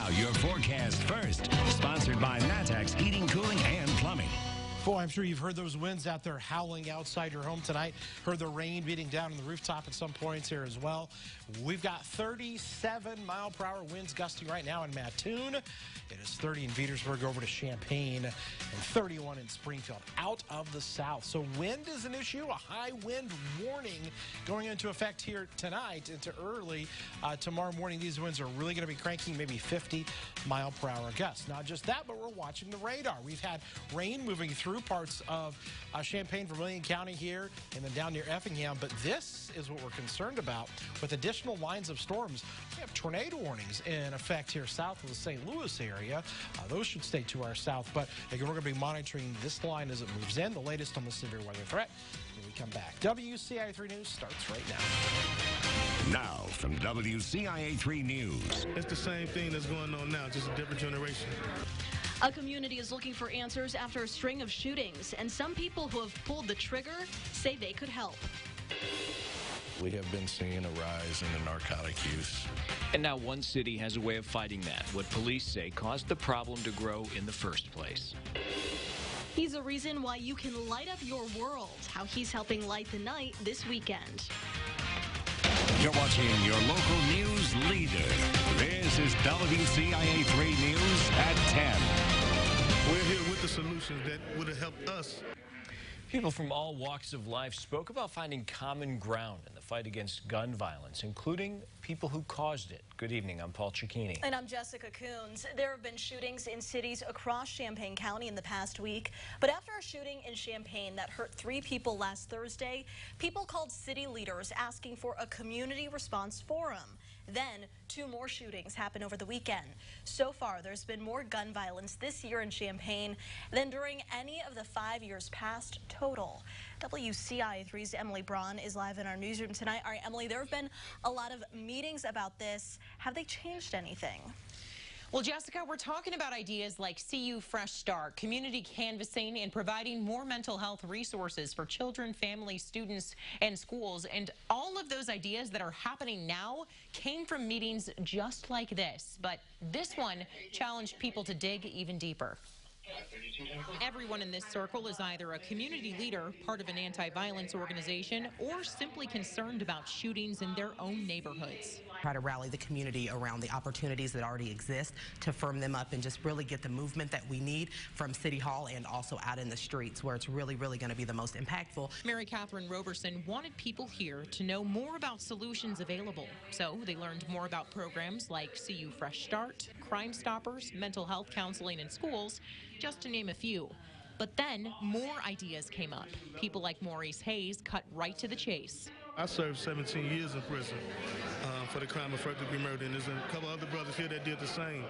Now, your forecast first, sponsored by Matex Heating, Cooling, and Plumbing. Boy, I'm sure you've heard those winds out there howling outside your home tonight. Heard the rain beating down on the rooftop at some points here as well. We've got 37-mile-per-hour winds gusting right now in Mattoon. It is 30 in Petersburg over to Champaign and 31 in Springfield out of the south. So wind is an issue, a high wind warning going into effect here tonight into early tomorrow morning. These winds are really going to be cranking, maybe 50-mile-per-hour gusts. Not just that, but we're watching the radar. We've had rain moving through parts of Champaign, Vermilion County here, and then down near Effingham. But this is what we're concerned about with additional lines of storms. We have tornado warnings in effect here south of the St. Louis area. Those should stay to our south. But again, we're going to be monitoring this line as it moves in. The latest on the severe weather threat when we come back. WCIA 3 News starts right now. Now from WCIA 3 News. It's the same thing that's going on now, just a different generation. A community is looking for answers after a string of shootings, and some people who have pulled the trigger say they could help. We have been seeing a rise in the narcotic use. And now one city has a way of fighting that, what police say caused the problem to grow in the first place. He's a reason why you can light up your world, how he's helping light the night this weekend. You're watching your local news leader. This is WCIA 3 News at 10. We're here with the solutions that would have helped us. People from all walks of life spoke about finding common ground in the fight against gun violence, including people who caused it. Good evening, I'm Paul Cicchini. And I'm Jessica Coons. There have been shootings in cities across Champaign County in the past week. But after a shooting in Champaign that hurt 3 people last Thursday, people called city leaders asking for a community response forum. Then 2 more shootings happened over the weekend. So far, there's been more gun violence this year in Champaign than during any of the 5 years past total. WCIA 3's Emily Braun is live in our newsroom tonight. All right, Emily, there have been a lot of meetings about this. Have they changed anything? Well, Jessica, we're talking about ideas like CU Fresh Start, community canvassing, and providing more mental health resources for children, families, students, and schools. And all of those ideas that are happening now came from meetings just like this. But this one challenged people to dig even deeper. Everyone in this circle is either a community leader, part of an anti-violence organization, or simply concerned about shootings in their own neighborhoods. Try to rally the community around the opportunities that already exist to firm them up and just really get the movement that we need from City Hall and also out in the streets where it's really going to be the most impactful. Mary Catherine Roberson wanted people here to know more about solutions available. So they learned more about programs like CU Fresh Start, Crime Stoppers, mental health counseling in schools, just to name a few. But then more ideas came up. People like Maurice Hayes cut right to the chase. I served 17 years in prison for the crime of first-degree murder, and there's a couple other brothers here that did the same.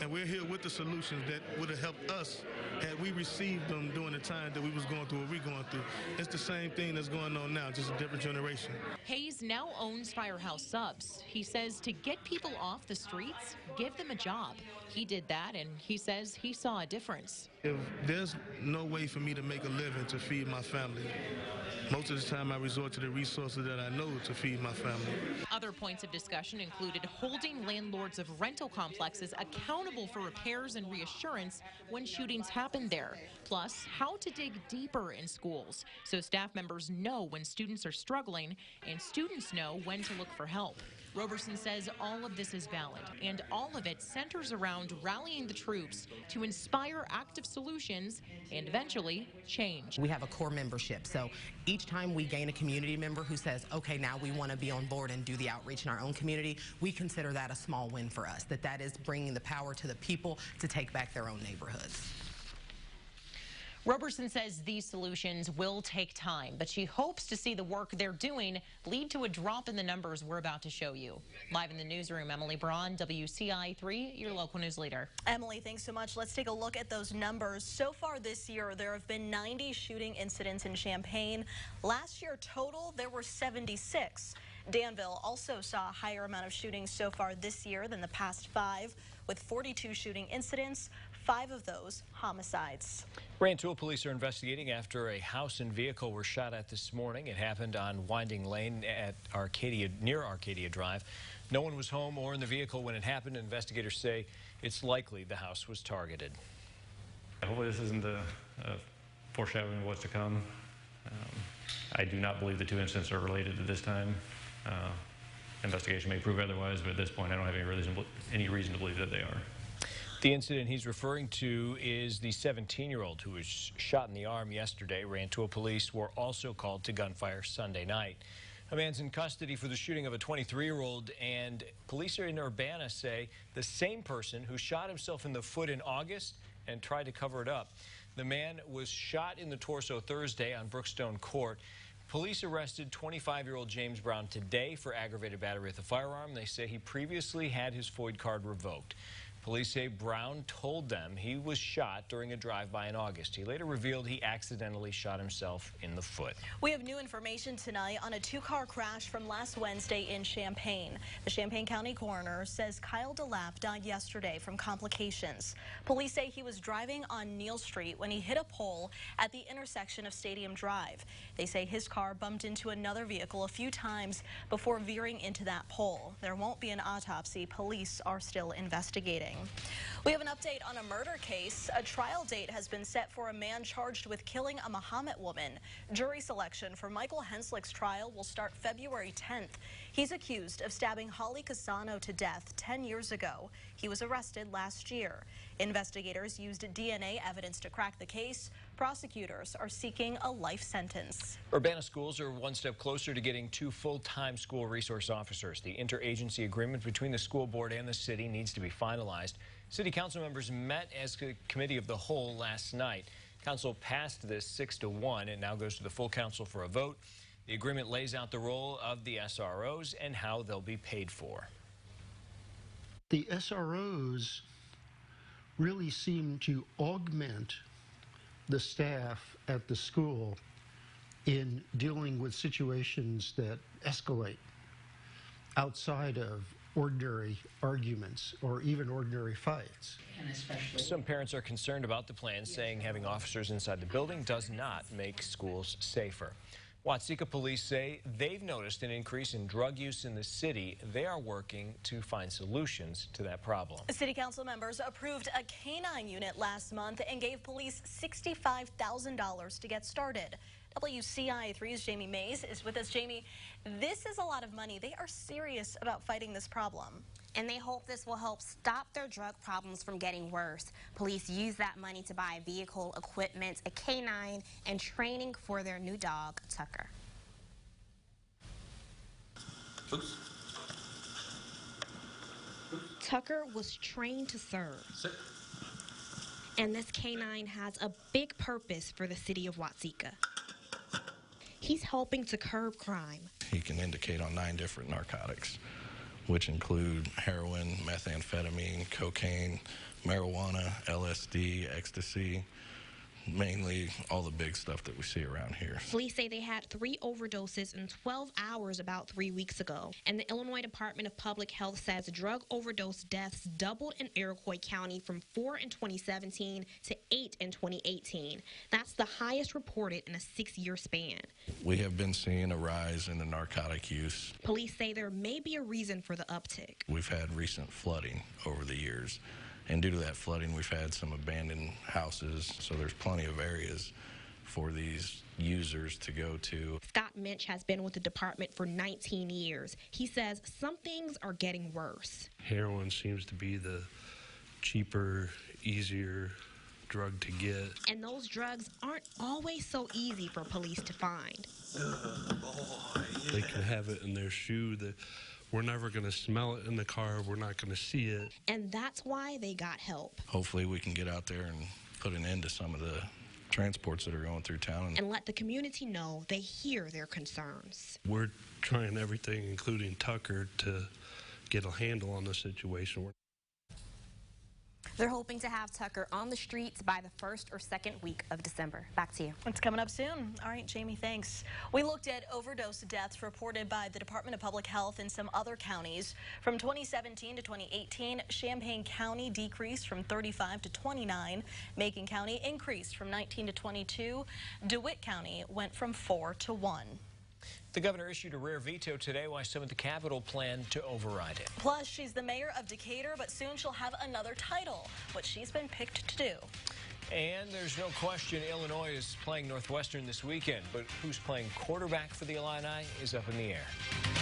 And we're here with the solutions that would have helped us had we received them during the time that we was going through what we're going through. It's the same thing that's going on now, just a different generation. Hayes now owns Firehouse Subs. He says to get people off the streets, give them a job. He did that, and he says he saw a difference. If there's no way for me to make a living to feed my family, most of the time I resort to the resources that I know to feed my family. Other points of discussion included holding landlords of rental complexes accountable for repairs and reassurance when shootings happen there. Plus, how to dig deeper in schools so staff members know when students are struggling and students know when to look for help. Roberson says all of this is valid, and all of it centers around rallying the troops to inspire active solutions and eventually change. We have a core membership, so each time we gain a community member who says, okay, now we want to be on board and do the outreach in our own community, we consider that a small win for us, that is bringing the power to the people to take back their own neighborhoods. Roberson says these solutions will take time, but she hopes to see the work they're doing lead to a drop in the numbers we're about to show you. Live in the newsroom, Emily Braun, WCIA 3, your local news leader. Emily, thanks so much. Let's take a look at those numbers. So far this year, there have been 90 shooting incidents in Champaign. Last year total, there were 76. Danville also saw a higher amount of shootings so far this year than the past 5, with 42 shooting incidents. 5 of those homicides. Rantoul police are investigating after a house and vehicle were shot at this morning. It happened on Winding Lane at near Arcadia Drive. No one was home or in the vehicle when it happened. Investigators say it's likely the house was targeted. Hopefully this isn't a foreshadowing of what's to come. I do not believe the two incidents are related at this time. Investigation may prove otherwise, but at this point I don't have any reason to believe that they are. The incident he's referring to is the 17-year-old who was shot in the arm yesterday, ran to a police, were also called to gunfire Sunday night. A man's in custody for the shooting of a 23-year-old, and police in Urbana say the same person who shot himself in the foot in August and tried to cover it up. The man was shot in the torso Thursday on Brookstone Court. Police arrested 25-year-old James Brown today for aggravated battery with a firearm. They say he previously had his FOID card revoked. Police say Brown told them he was shot during a drive-by in August. He later revealed he accidentally shot himself in the foot. We have new information tonight on a two-car crash from last Wednesday in Champaign. The Champaign County coroner says Kyle DeLapp died yesterday from complications. Police say he was driving on Neal Street when he hit a pole at the intersection of Stadium Drive. They say his car bumped into another vehicle a few times before veering into that pole. There won't be an autopsy. Police are still investigating. We have an update on a murder case. A trial date has been set for a man charged with killing a Muhammad woman. Jury selection for Michael Henslick's trial will start February 10th. He's accused of stabbing Holly Casano to death 10 years ago. He was arrested last year. Investigators used DNA evidence to crack the case. Prosecutors are seeking a life sentence. Urbana schools are one step closer to getting 2 full-time school resource officers. The interagency agreement between the school board and the city needs to be finalized. City council members met as a committee of the whole last night. Council passed this 6-1. It now goes to the full council for a vote. The agreement lays out the role of the SROs and how they'll be paid for. The SROs really seem to augment the staff at the school in dealing with situations that escalate outside of ordinary arguments or even ordinary fights. Some parents are concerned about the plan, saying having officers inside the building does not make schools safer. Watsika police say they've noticed an increase in drug use in the city. They are working to find solutions to that problem. City council members approved a canine unit last month and gave police $65,000 to get started. WCIA 3's Jamie Mays is with us. Jamie, this is a lot of money. They are serious about fighting this problem. And they hope this will help stop their drug problems from getting worse. Police use that money to buy a vehicle, equipment, a canine, and training for their new dog, Tucker. Oops. Tucker was trained to serve. Sit. And this canine has a big purpose for the city of Watsika. He's helping to curb crime. He can indicate on 9 different narcotics, which include heroin, methamphetamine, cocaine, marijuana, LSD, ecstasy, mainly all the big stuff that we see around here. Police say they had 3 overdoses in 12 hours about 3 weeks ago. And the Illinois Department of Public Health says drug overdose deaths doubled in Iroquois County from 4 in 2017 to 8 in 2018. That's the highest reported in a 6-year span. We have been seeing a rise in the narcotic use. Police say there may be a reason for the uptick. We've had recent flooding over the years. And due to that flooding, we've had some abandoned houses, so there's plenty of areas for these users to go to. Scott Minch has been with the department for 19 years. He says some things are getting worse. Heroin seems to be the cheaper, easier drug to get. And those drugs aren't always so easy for police to find. They can have it in their shoe. We're never going to smell it in the car. We're not going to see it. And that's why they got help. Hopefully we can get out there and put an end to some of the transports that are going through town. And let the community know they hear their concerns. We're trying everything, including Tucker, to get a handle on the situation. They're hoping to have Tucker on the streets by the 1st or 2nd week of December. Back to you. It's coming up soon. All right, Jamie, thanks. We looked at overdose deaths reported by the Department of Public Health in some other counties. From 2017 to 2018, Champaign County decreased from 35 to 29. Macon County increased from 19 to 22. DeWitt County went from 4 to 1. The governor issued a rare veto today while some of the Capitol plan to override it. Plus, she's the mayor of Decatur, but soon she'll have another title, what she's been picked to do. And there's no question Illinois is playing Northwestern this weekend, but who's playing quarterback for the Illini is up in the air.